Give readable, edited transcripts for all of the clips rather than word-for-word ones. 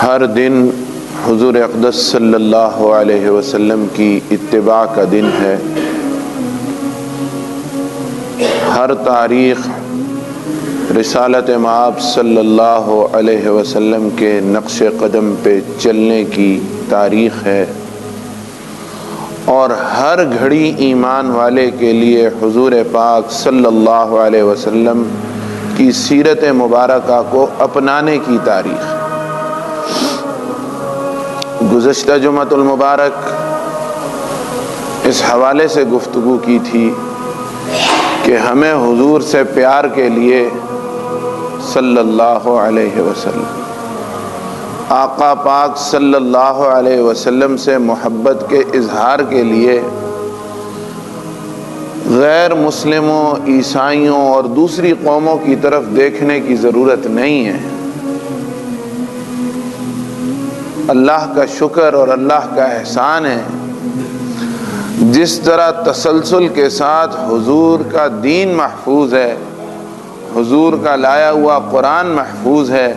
ہر دن حضور اقدس صلی اللہ علیہ وسلم کی اتباع کا دن ہے۔ ہر تاریخ رسالت مآب صلی اللہ علیہ وسلم کے نقش قدم پہ چلنے کی تاریخ ہے، اور ہر گھڑی ایمان والے کے لیے حضور پاک صلی اللہ علیہ وسلم کی سیرت مبارکہ کو اپنانے کی تاریخ۔ گزشتہ جمعۃ المبارک اس حوالے سے گفتگو کی تھی کہ ہمیں حضور سے پیار کے لیے صلی اللہ علیہ وسلم، آقا پاک صلی اللہ علیہ وسلم سے محبت کے اظہار کے لیے غیر مسلموں، عیسائیوں اور دوسری قوموں کی طرف دیکھنے کی ضرورت نہیں ہے۔ اللہ کا شکر اور اللہ کا احسان ہے، جس طرح تسلسل کے ساتھ حضور کا دین محفوظ ہے، حضور کا لایا ہوا قرآن محفوظ ہے،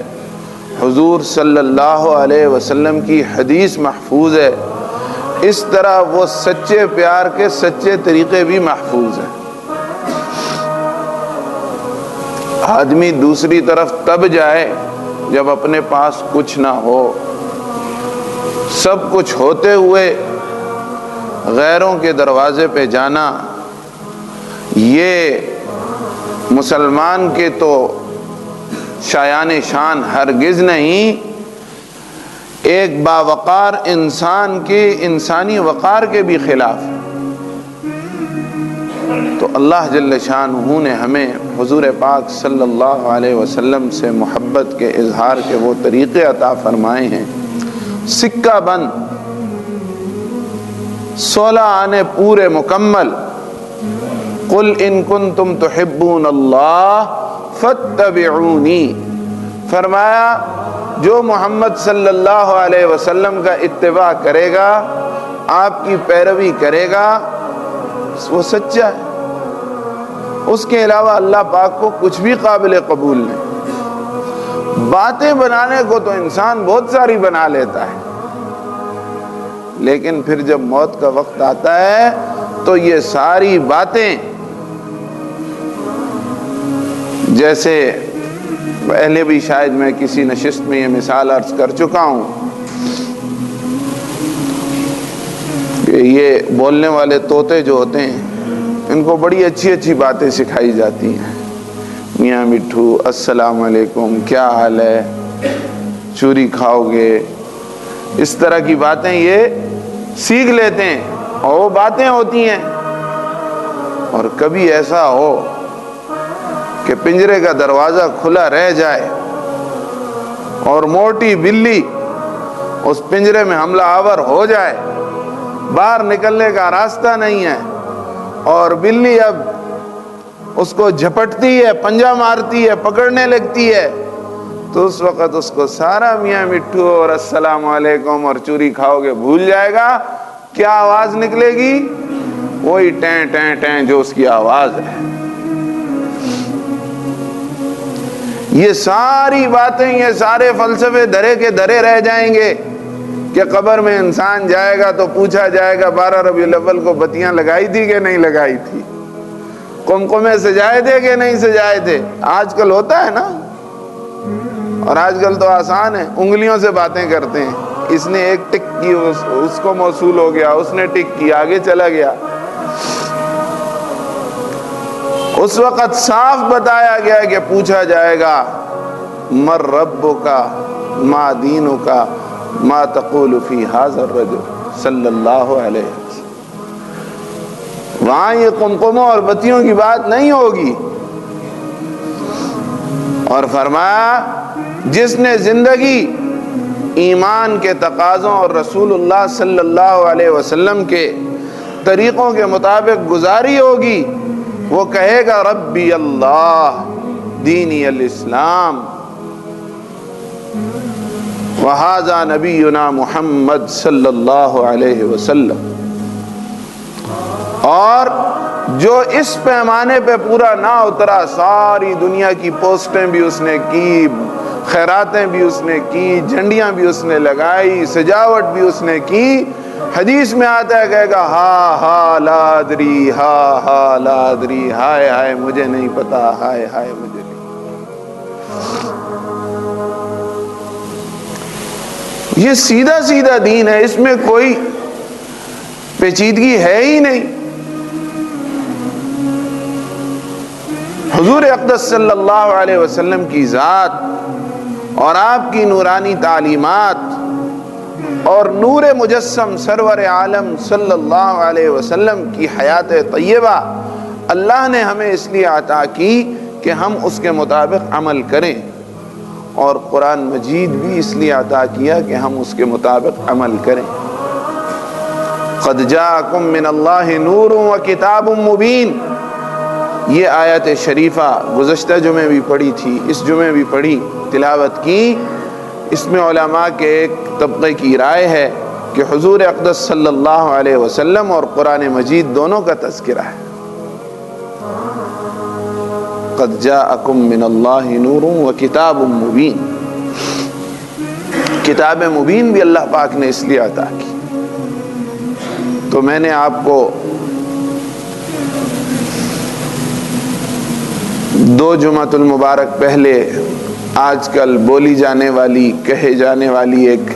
حضور صلی اللہ علیہ وسلم کی حدیث محفوظ ہے، اس طرح وہ سچے پیار کے سچے طریقے بھی محفوظ ہیں۔ آدمی دوسری طرف تب جائے جب اپنے پاس کچھ نہ ہو، سب کچھ ہوتے ہوئے غیروں کے دروازے پہ جانا، یہ مسلمان کے تو شایان شان ہرگز نہیں، ایک باوقار انسان کے انسانی وقار کے بھی خلاف ہے۔ تو اللہ جل شانہ نے ہمیں حضور پاک صلی اللہ علیہ وسلم سے محبت کے اظہار کے وہ طریقے عطا فرمائے ہیں۔ سکہ بند 16 آنے پورے مکمل، قل ان کنتم تحبون اللہ فاتبعونی، فرمایا جو محمد صلی اللہ علیہ وسلم کا اتباع کرے گا، آپ کی پیروی کرے گا، وہ سچا ہے۔ اس کے علاوہ اللہ پاک کو کچھ بھی قابل قبول نہیں۔ باتیں بنانے کو تو انسان بہت ساری بنا لیتا ہے، لیکن پھر جب موت کا وقت آتا ہے تو یہ ساری باتیں، جیسے پہلے بھی شاید میں کسی نشست میں یہ مثال عرض کر چکا ہوں کہ یہ بولنے والے طوطے جو ہوتے ہیں، ان کو بڑی اچھی اچھی باتیں سکھائی جاتی ہیں۔ میاں مٹھو، السلام علیکم، کیا حال ہے، چوری کھاؤ گے، اس طرح کی باتیں یہ سیکھ لیتے ہیں، اور وہ باتیں ہوتی ہیں۔ اور کبھی ایسا ہو کہ پنجرے کا دروازہ کھلا رہ جائے اور موٹی بلی اس پنجرے میں حملہ آور ہو جائے، باہر نکلنے کا راستہ نہیں ہے، اور بلی اب اس کو جھپٹتی ہے، پنجہ مارتی ہے، پکڑنے لگتی ہے، تو اس وقت اس کو سارا میاں مٹھو اور السلام علیکم اور چوری کھاؤ گے بھول جائے گا۔ کیا آواز نکلے گی؟ وہی ٹیں ٹیں ٹیں جو اس کی آواز ہے۔ یہ ساری باتیں، یہ سارے فلسفے دھرے کے دھرے رہ جائیں گے کہ قبر میں انسان جائے گا تو پوچھا جائے گا 12 ربیع الاول کو بتیاں لگائی تھی کہ نہیں لگائی تھی، قمقمے سجائے تھے کہ نہیں سجائے تھے۔ آج کل ہوتا ہے نا، اور آج کل تو آسان ہے، انگلیوں سے باتیں کرتے ہیں، اس نے ایک ٹک کی اس کو موصول ہو گیا، اس نے ٹک کی آگے چلا گیا۔ اس وقت صاف بتایا گیا کہ پوچھا جائے گا مر ربک ما دینک ما تقول فی ھذا الرجل صلی اللہ علیہ وسلم۔ وہاں یہ قمقموں اور بتیوں کی بات نہیں ہوگی۔ اور فرمایا جس نے زندگی ایمان کے تقاضوں اور رسول اللہ صلی اللہ علیہ وسلم کے طریقوں کے مطابق گزاری ہوگی، وہ کہے گا ربی اللہ دینی الاسلام وہذا نبینا محمد صلی اللہ علیہ وسلم۔ اور جو اس پیمانے پہ پورا نہ اترا، ساری دنیا کی پوسٹیں بھی اس نے کی، خیراتیں بھی اس نے کی، جھنڈیاں بھی اس نے لگائی، سجاوٹ بھی اس نے کی۔ حدیث میں آتا ہے کہے گا ہا ہا لا ادری، ہا ہا لا ادری، ہائے ہائے مجھے نہیں پتا، ہائے ہائے مجھے نہیں۔ یہ سیدھا سیدھا دین ہے، اس میں کوئی پیچیدگی ہے ہی نہیں۔ حضور اقدس صلی اللہ علیہ وسلم کی ذات اور آپ کی نورانی تعلیمات اور نور مجسم سرور عالم صلی اللہ علیہ وسلم کی حیات طیبہ اللہ نے ہمیں اس لیے عطا کی کہ ہم اس کے مطابق عمل کریں، اور قرآن مجید بھی اس لیے عطا کیا کہ ہم اس کے مطابق عمل کریں۔ قد جاءکم من اللہ نور و کتاب مبین، یہ آیت شریفہ گزشتہ جمعے بھی پڑھی تھی، اس جمعے بھی پڑھی، تلاوت کی۔ اس میں علماء کے ایک طبقے کی رائے ہے کہ حضور اقدس صلی اللہ علیہ وسلم اور قرآن مجید دونوں کا تذکرہ ہے۔ قد جاءکم من اللہ نور و کتاب مبین، کتاب مبین بھی اللہ پاک نے اس لیے عطا کی۔ تو میں نے آپ کو 2 جمعۃ المبارک پہلے آج کل بولی جانے والی، کہے جانے والی ایک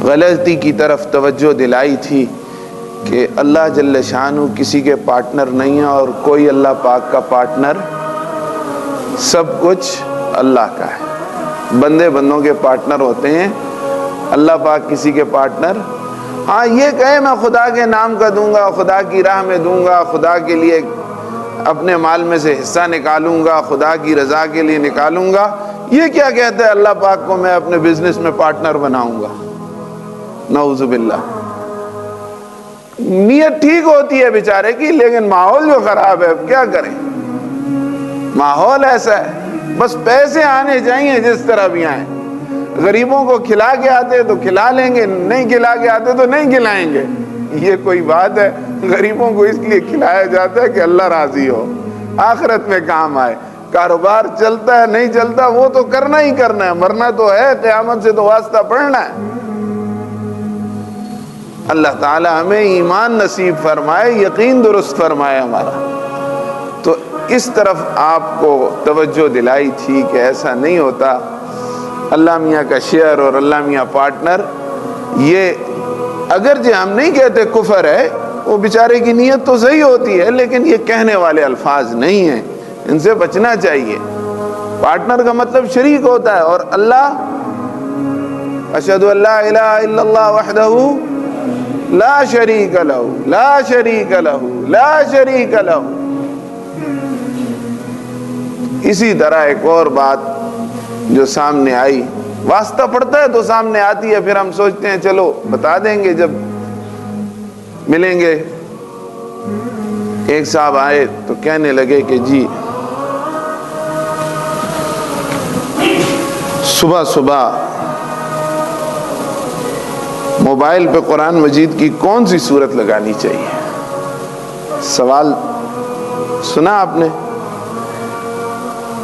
غلطی کی طرف توجہ دلائی تھی کہ اللہ جل شانہ کسی کے پارٹنر نہیں ہے، اور کوئی اللہ پاک کا پارٹنر، سب کچھ اللہ کا ہے۔ بندے بندوں کے پارٹنر ہوتے ہیں، اللہ پاک کسی کے پارٹنر۔ ہاں یہ کہے میں خدا کے نام کا دوں گا، خدا کی راہ میں دوں گا، خدا کے لیے اپنے مال میں سے حصہ نکالوں گا، خدا کی رضا کے لیے نکالوں گا، یہ کیا کہتا ہے اللہ پاک کو میں اپنے بزنس میں پارٹنر بناؤں گا؟ نعوذ باللہ۔ نیت ٹھیک ہوتی ہے بیچارے کی، لیکن ماحول جو خراب ہے، اب کیا کریں؟ ماحول ایسا ہے، بس پیسے آنے چاہیے جس طرح بھی آئیں۔ غریبوں کو کھلا کے آتے تو کھلا لیں گے، نہیں کھلا کے آتے تو نہیں کھلائیں گے۔ یہ کوئی بات ہے؟ غریبوں کو اس لیے کھلایا جاتا ہے کہ اللہ راضی ہو، آخرت میں کام آئے۔ کاروبار چلتا ہے نہیں چلتا وہ تو کرنا ہی کرنا ہے، مرنا تو ہے، قیامت سے تو واسطہ پڑھنا ہے۔ اللہ تعالی ہمیں ایمان نصیب فرمائے، یقین درست فرمائے ہمارا۔ تو اس طرف آپ کو توجہ دلائی تھی کہ ایسا نہیں ہوتا۔ اللہ میاں کا شیئر اور اللہ میاں پارٹنر، یہ اگرچہ ہم نہیں کہتے کفر ہے، وہ بیچارے کی نیت تو صحیح ہوتی ہے، لیکن یہ کہنے والے الفاظ نہیں ہیں، ان سے بچنا چاہیے۔ پارٹنر کا مطلب شریک ہوتا ہے، اور اللہ اشہد ان لا الہ الا اللہ وحدہ لا شریک لہ لا شریک لہ لا شریک لہ۔ اسی طرح ایک اور بات جو سامنے آئی، واسطہ پڑتا ہے تو سامنے آتی ہے، پھر ہم سوچتے ہیں چلو بتا دیں گے جب ملیں گے۔ ایک صاحب آئے تو کہنے لگے کہ جی صبح صبح موبائل پہ قرآن مجید کی کون سی سورت لگانی چاہیے؟ سوال سنا آپ نے؟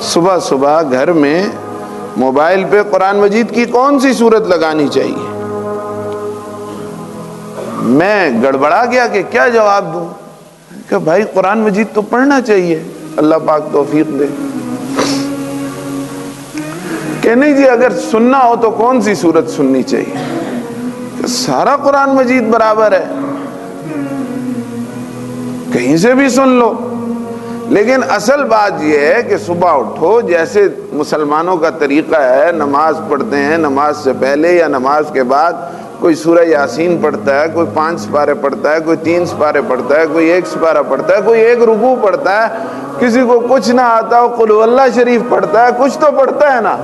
صبح صبح گھر میں موبائل پہ قرآن مجید کی کون سی سورت لگانی چاہیے؟ میں گڑبڑا گیا کہ کیا جواب دوں، کہ بھائی قرآن مجید تو پڑھنا چاہیے، اللہ پاک توفیق دے۔ کہ نہیں جی اگر سننا ہو تو کون سی سورت سننی چاہیے؟ کہ سارا قرآن مجید برابر ہے، کہیں سے بھی سن لو۔ لیکن اصل بات یہ ہے کہ صبح اٹھو، جیسے مسلمانوں کا طریقہ ہے، نماز پڑھتے ہیں، نماز سے پہلے یا نماز کے بعد کوئی سورہ یاسین پڑھتا ہے، کوئی 5 سپارے پڑھتا ہے، کوئی 3 سپارے پڑھتا ہے، کوئی 1 سپارہ پڑھتا ہے، کوئی 1 رکوع پڑھتا ہے، کسی کو کچھ نہ آتا ہو قل اللہ شریف پڑھتا ہے، کچھ تو پڑھتا ہے نا۔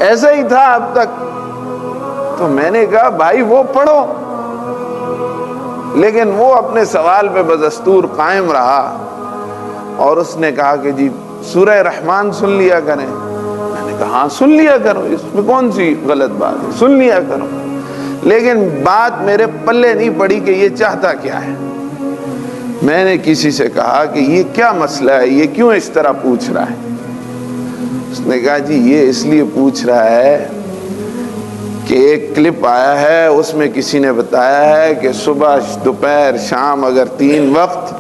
ایسا ہی تھا اب تک۔ تو میں نے کہا بھائی وہ پڑھو، لیکن وہ اپنے سوال پہ بدستور قائم رہا، اور اس نے کہا کہ جی سورہ رحمان سن لیا کریں۔ میں نے کہا ہاں سن لیا کرو، اس میں کون سی غلط بات ہے، سن لیا کرو۔ لیکن بات میرے پلے نہیں پڑی کہ یہ چاہتا کیا ہے۔ میں نے کسی سے کہا کہ یہ کیا مسئلہ ہے، یہ کیوں اس طرح پوچھ رہا ہے؟ اس نے کہا جی یہ اس لیے پوچھ رہا ہے کہ ایک کلپ آیا ہے، اس میں کسی نے بتایا ہے کہ صبح دوپہر شام اگر 3 وقت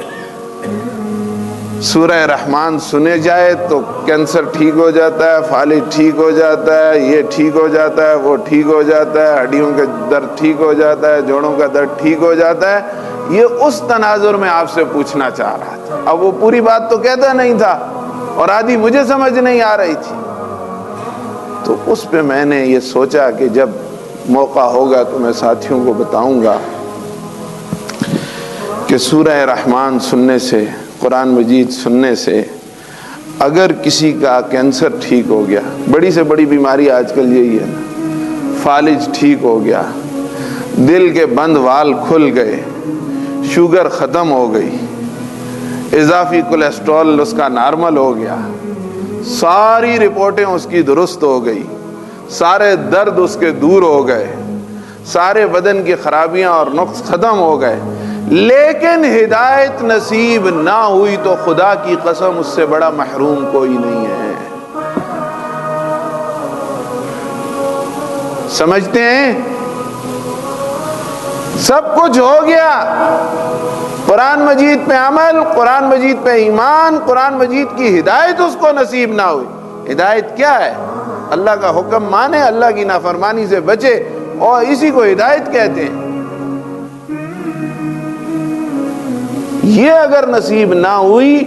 سورہ رحمان سنے جائے تو کینسر ٹھیک ہو جاتا ہے، فالج ٹھیک ہو جاتا ہے، یہ ٹھیک ہو جاتا ہے، وہ ٹھیک ہو جاتا ہے، ہڈیوں کا درد ٹھیک ہو جاتا ہے، جوڑوں کا درد ٹھیک ہو جاتا ہے۔ یہ اس تناظر میں آپ سے پوچھنا چاہ رہا تھا۔ اب وہ پوری بات تو کہتا نہیں تھا اور آدھی مجھے سمجھ نہیں آ رہی تھی، تو اس پہ میں نے یہ سوچا کہ جب موقع ہوگا تو میں ساتھیوں کو بتاؤں گا کہ سورہ رحمان سننے سے، قرآن مجید سننے سے اگر کسی کا کینسر ٹھیک ہو گیا، بڑی سے بڑی بیماری آج کل یہی ہے نا، فالج ٹھیک ہو گیا، دل کے بند وال کھل گئے، شوگر ختم ہو گئی، اضافی کولیسٹرول اس کا نارمل ہو گیا، ساری رپورٹیں اس کی درست ہو گئی، سارے درد اس کے دور ہو گئے، سارے بدن کی خرابیاں اور نقص ختم ہو گئے، لیکن ہدایت نصیب نہ ہوئی تو خدا کی قسم اس سے بڑا محروم کوئی نہیں ہے۔ سمجھتے ہیں؟ سب کچھ ہو گیا، قرآن مجید پہ عمل، قرآن مجید پہ ایمان، قرآن مجید کی ہدایت اس کو نصیب نہ ہوئی۔ ہدایت کیا ہے؟ اللہ کا حکم مانے، اللہ کی نافرمانی سے بچے، اور اسی کو ہدایت کہتے ہیں۔ یہ اگر نصیب نہ ہوئی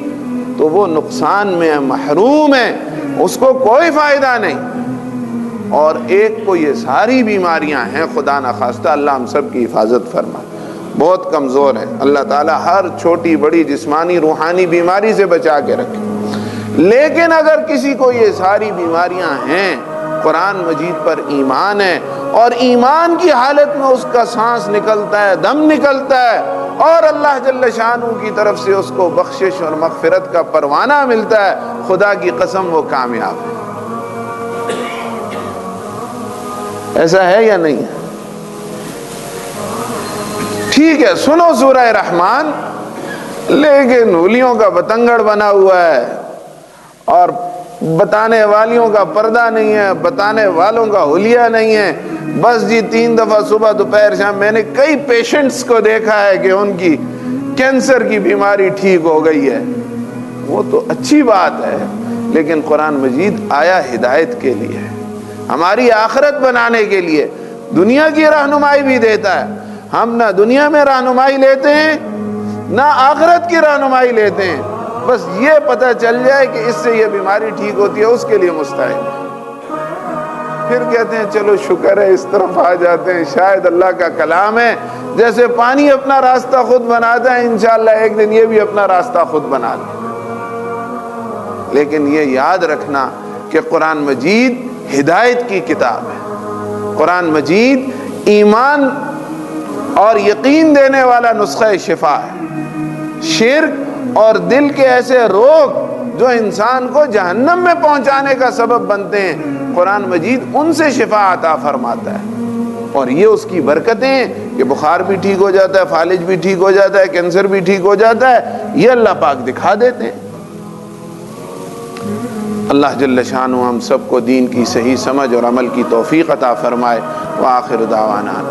تو وہ نقصان میں محروم ہے، اس کو کوئی فائدہ نہیں۔ اور ایک کو یہ ساری بیماریاں ہیں، خدا نخواستہ اللہ ہم سب کی حفاظت فرمائے، بہت کمزور ہے، اللہ تعالیٰ ہر چھوٹی بڑی جسمانی روحانی بیماری سے بچا کے رکھے۔ لیکن اگر کسی کو یہ ساری بیماریاں ہیں، قرآن مجید پر ایمان ہے، اور ایمان کی حالت میں اس کا سانس نکلتا ہے، دم نکلتا ہے، اور اللہ جل شانہ کی طرف سے اس کو بخشش اور مغفرت کا پروانہ ملتا ہے، خدا کی قسم وہ کامیاب ہے۔ ایسا ہے یا نہیں؟ ٹھیک ہے، سنو سورہ رحمان، لیکن ہولیوں کا بتنگڑ بنا ہوا ہے، اور بتانے والیوں کا پردہ نہیں ہے، بتانے والوں کا حلیہ نہیں ہے، بس جی 3 دفعہ صبح دوپہر شام۔ میں نے کئی پیشنٹس کو دیکھا ہے کہ ان کی کینسر کی بیماری ٹھیک ہو گئی ہے، وہ تو اچھی بات ہے، لیکن قرآن مجید آیا ہدایت کے لیے، ہماری آخرت بنانے کے لیے، دنیا کی رہنمائی بھی دیتا ہے۔ ہم نہ دنیا میں رہنمائی لیتے ہیں نہ آخرت کی رہنمائی لیتے ہیں، بس یہ پتہ چل جائے کہ اس سے یہ بیماری ٹھیک ہوتی ہے، اس کے لیے مستعد ہے، پھر کہتے ہیں چلو شکر ہے، اس طرف آ جاتے ہیں، شاید اللہ کا کلام ہے، جیسے پانی اپنا راستہ خود بناتا ہے، انشاءاللہ ایک دن یہ بھی اپنا راستہ خود بنا لے۔ لیکن یہ یاد رکھنا کہ قرآن مجید ہدایت کی کتاب ہے، قرآن مجید ایمان اور یقین دینے والا نسخہ شفا ہے۔ شرک اور دل کے ایسے روگ جو انسان کو جہنم میں پہنچانے کا سبب بنتے ہیں، قرآن مجید ان سے شفا عطا فرماتا ہے، اور یہ اس کی برکتیں ہیں کہ بخار بھی ٹھیک ہو جاتا ہے، فالج بھی ٹھیک ہو جاتا ہے، کینسر بھی ٹھیک ہو جاتا ہے، یہ اللہ پاک دکھا دیتے ہیں۔ اللہ جل شانہ ہم سب کو دین کی صحیح سمجھ اور عمل کی توفیق عطا فرمائے۔ وآخر دعوانا